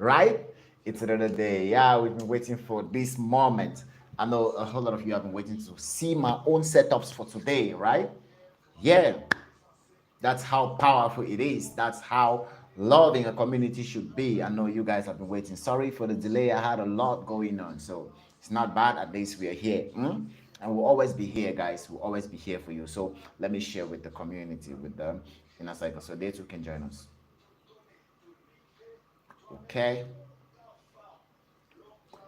right? It's another day. Yeah, we've been waiting for this moment. I know a whole lot of you have been waiting to see my own setups for today, right? Yeah, that's how powerful it is. That's how loving a community should be. I know you guys have been waiting. Sorry for the delay. I had a lot going on, so it's not bad. At least we are here. And we'll always be here, guys. We'll always be here for you. So let me share with the community, with the inner cycle, so they too can join us. Okay.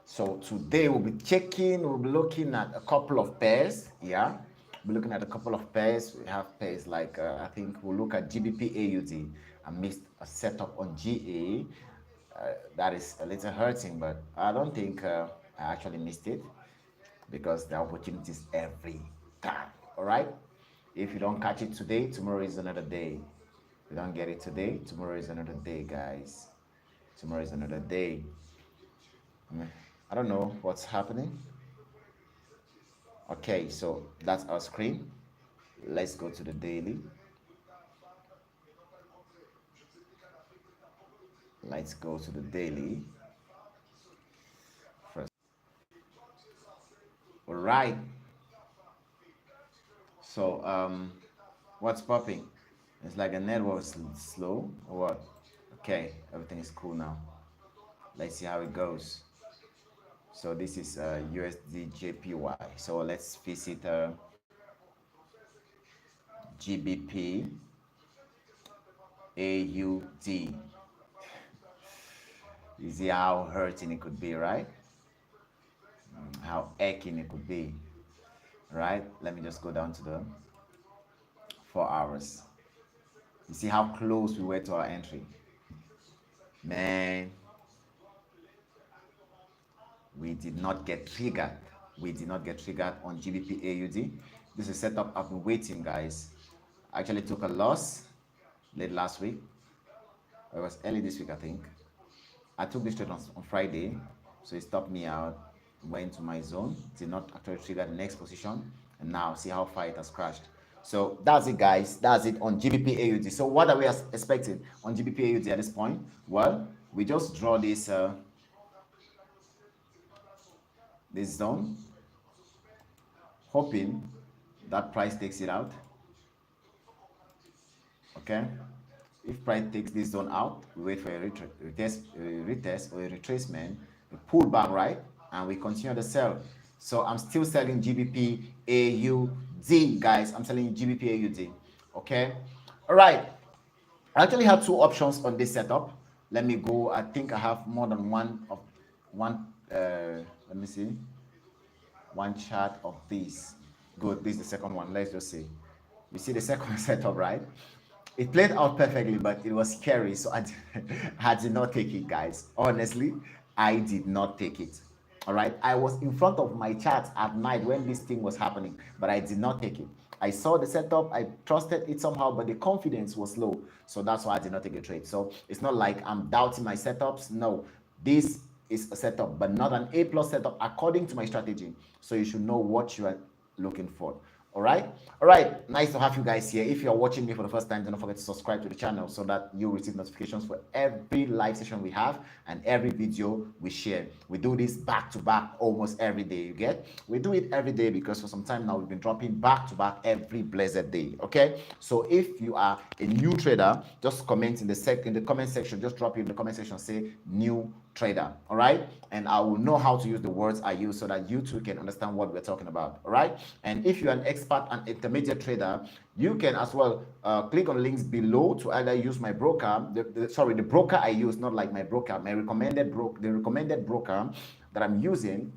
So today we'll be looking at a couple of pairs. Yeah, we're looking at a couple of pairs. We have pairs like I think we'll look at GBP AUD. I missed a setup on GA. That is a little hurting, but I don't think I actually missed it because the opportunity is every time. All right. If you don't catch it today, tomorrow is another day. If you don't get it today, tomorrow is another day, guys. Tomorrow is another day. I don't know what's happening. Okay, so that's our screen. Let's go to the daily. Let's go to the daily first. All right. So what's popping? It's like a network slow or what? Okay, everything is cool now. Let's see how it goes. So this is USD JPY. So let's visit GBP AUD. You see how hurting it could be, right? How aching it could be, right? Let me just go down to the 4 hours. You see how close we were to our entry. Man, we did not get triggered. We did not get triggered on GBP AUD. This is a setup I've been waiting, guys. I actually took a loss late last week. It was early this week, I think. I took this trade on Friday, so it stopped me out, went to my zone, did not actually trigger the next position, and now see how far it has crashed. So that's it, guys. That's it on GBP AUD. So what are we expecting on GBP AUD at this point? Well, we just draw this this zone, hoping that price takes it out. Okay, if price takes this zone out, we wait for a retest or a retracement, a pullback, right? And we continue to sell. So I'm still selling GBP AUD, guys. I'm selling GBP AUD. Okay, all right. I actually have two options on this setup. Let me go. I think I have more than one. Let me see. One chart of this. Good. This is the second one. Let's just see. You see the second setup, right? It played out perfectly, but it was scary. So I did not take it, guys. Honestly, I did not take it. All right. I was in front of my chart at night when this thing was happening, but I did not take it. I saw the setup, I trusted it somehow, but the confidence was low. So that's why I did not take a trade. So it's not like I'm doubting my setups. No, this is a setup, but not an A plus setup according to my strategy. So you should know what you are looking for. All right, nice to have you guys here. If you're watching me for the first time, don't forget to subscribe to the channel so that you receive notifications for every live session we have and every video we share. We do this back to back almost every day. You get, we do it every day because for some time now we've been dropping back to back every blessed day. Okay, so if you are a new trader, just comment in the comment section. Just drop it in the comment section, say new trader. All right, and I will know how to use the words I use so that you too can understand what we're talking about. All right, and if you're an expert and intermediate trader, you can as well click on links below to either use my broker, the broker I use, not like my broker, my recommended broker that I'm using.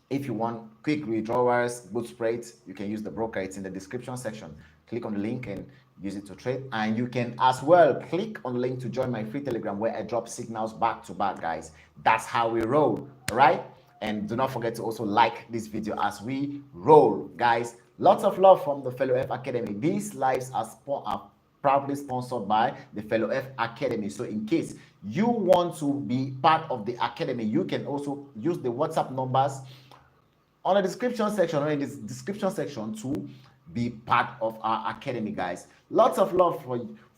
If you want quick withdrawals, good spreads, you can use the broker. It's in the description section. Click on the link and use it to trade. And you can as well click on the link to join my free Telegram where I drop signals back to back, guys. That's how we roll, all right? And do not forget to also like this video as we roll, guys. Lots of love from the FelloF Academy. These lives are proudly sponsored by the FelloF Academy. So in case you want to be part of the academy, you can also use the WhatsApp numbers on the description section or in this description section to be part of our academy, guys. Lots of love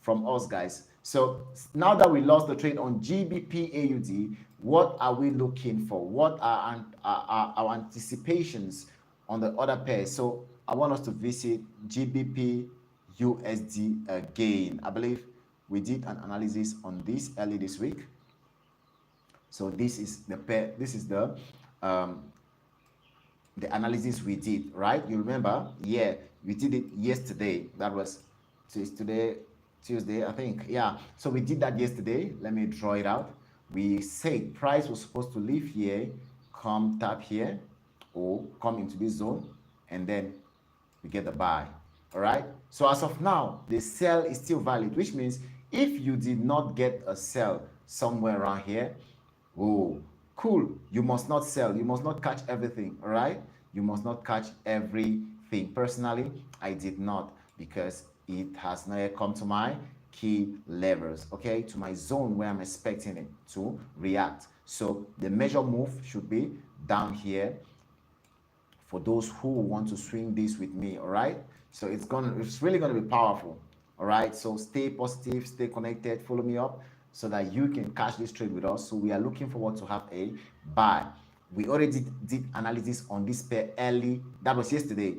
from us, guys. So now that we lost the trade on GBP AUD, what are we looking for? What are our anticipations on the other pairs? So I want us to visit GBP USD again. I believe we did an analysis on this early this week. So this is the pair. This is the analysis we did, right? You remember? Yeah, we did it yesterday. That was, so it's today, Tuesday, I think. Yeah, so we did that yesterday. Let me draw it out. We said price was supposed to leave here, come tap here, or come into this zone, and then we get the buy. All right. So as of now, the sell is still valid, which means if you did not get a sell somewhere around here, oh, cool. You must not sell. You must not catch everything. All right. You must not catch everything. Personally, I did not, because it has not yet come to my key levels, okay, to my zone where I'm expecting it to react. So the measure move should be down here for those who want to swing this with me. All right, so it's really gonna be powerful. All right, so stay positive, stay connected, follow me up so that you can catch this trade with us. So we are looking forward to have a buy. We already did analysis on this pair early. That was yesterday.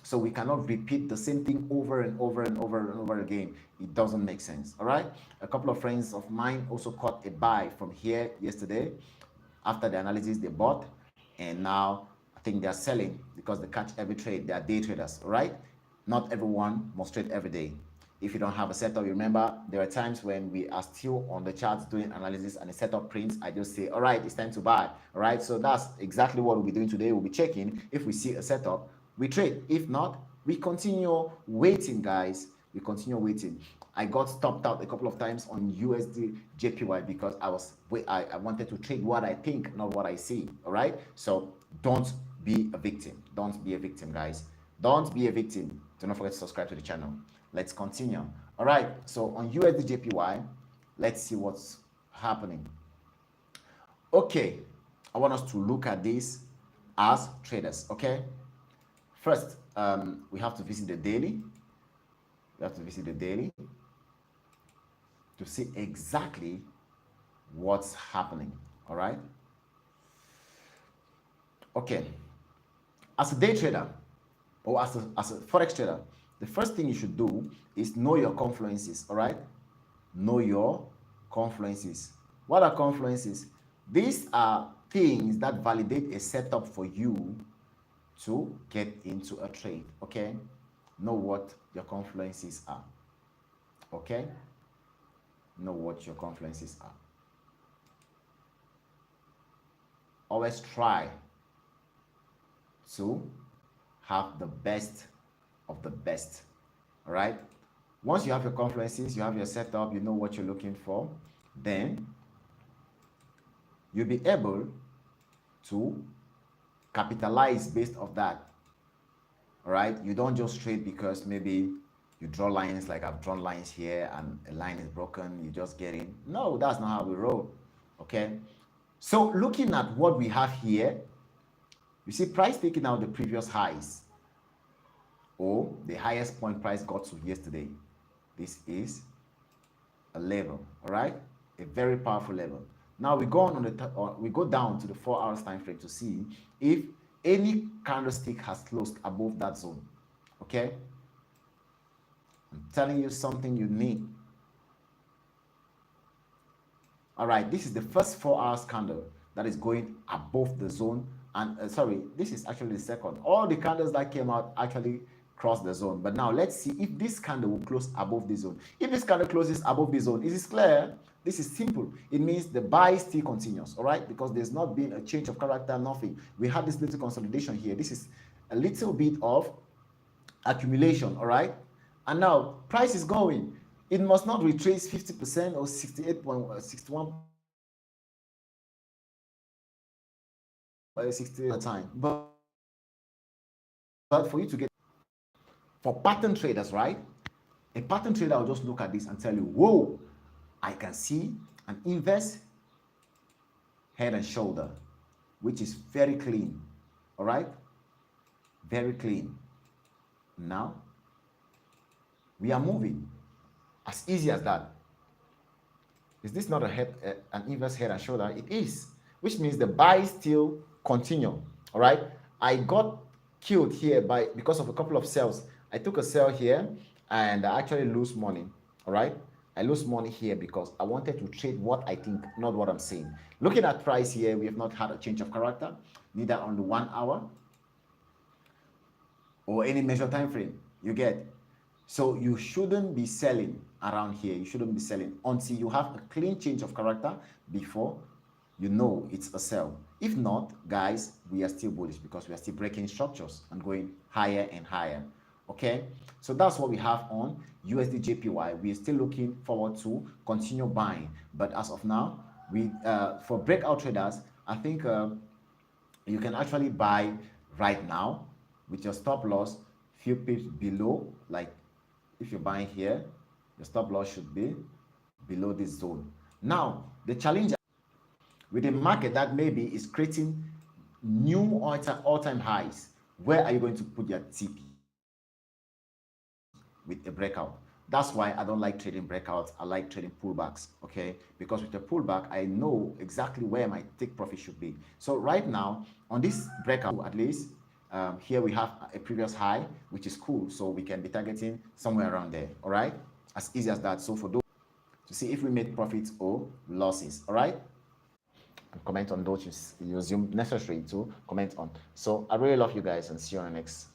So we cannot repeat the same thing over and over and over and over again. It doesn't make sense. All right, a couple of friends of mine also caught a buy from here yesterday. After the analysis, they bought, and now I think they're selling because they catch every trade. They are day traders, right? Not everyone must trade every day. If you don't have a setup, you remember there are times when we are still on the charts doing analysis and the setup prints. I just say, all right, it's time to buy. All right, so that's exactly what we'll be doing today. We'll be checking if we see a setup, we trade. If not, we continue waiting, guys. We continue waiting. I got stopped out a couple of times on USD JPY because I wanted to trade what I think, not what I see. All right, so don't be a victim. Don't be a victim, guys. Don't be a victim. Do not forget to subscribe to the channel. Let's continue. All right, so on USD JPY, let's see what's happening. Okay, I want us to look at this as traders. Okay, first we have to visit the daily. We have to visit the daily to see exactly what's happening. All right, okay, as a day trader or as a forex trader, the first thing you should do is know your confluences. All right, know your confluences. What are confluences? These are things that validate a setup for you to get into a trade. Okay, know what your confluences are. Okay, know what your confluences are. Always try to have the best of the best. All right, once you have your confluences, you have your setup, you know what you're looking for, then you'll be able to capitalize based off that. All right, you don't just trade because maybe you draw lines like I've drawn lines here and a line is broken, you just get in. No, that's not how we roll. Okay, so looking at what we have here, you see price taking out the previous highs, or the highest point price got to yesterday. This is a level, all right, a very powerful level. Now we go on we go down to the 4 hours time frame to see if any candlestick has closed above that zone. Okay, I'm telling you something you need. All right, this is the first 4 hours candle that is going above the zone, and sorry, this is actually the second. All the candles that came out actually crossed the zone, but now let's see if this candle will close above the zone. If this candle closes above the zone, is this clear? This is simple. It means the buy still continues, all right, because there's not been a change of character, nothing. We had this little consolidation here. This is a little bit of accumulation, all right, and now price is going. It must not retrace 50% or 68.61 60 at a time, but for you to get, for pattern traders, right, a pattern trader will just look at this and tell you, whoa, I can see an inverse head and shoulder, which is very clean. All right, very clean. Now we are moving, as easy as that. Is this not an inverse head and shoulder? It is, which means the buy still continue. All right. I got killed here because of a couple of sells. I took a sell here and I actually lose money. All right. I lose money here because I wanted to trade what I think, not what I'm saying. Looking at price here, we have not had a change of character, neither on the 1 hour or any measured time frame. You get. So you shouldn't be selling around here. You shouldn't be selling until you have a clean change of character before you know it's a sell. If not, guys, we are still bullish because we are still breaking structures and going higher and higher. Okay, so that's what we have on USD JPY. We're still looking forward to continue buying, but as of now, we for breakout traders, I think you can actually buy right now with your stop loss few pips below. Like if you're buying here, your stop loss should be below this zone. Now the challenge with a market that maybe is creating new all-time highs, where are you going to put your TP with a breakout? That's why I don't like trading breakouts. I like trading pullbacks, okay? Because with a pullback, I know exactly where my take profit should be. So right now, on this breakout, at least, here we have a previous high, which is cool. So we can be targeting somewhere around there, all right? As easy as that. So for those to see if we made profits or losses, all right? And comment on those you assume necessary to comment on. So I really love you guys and see you on the next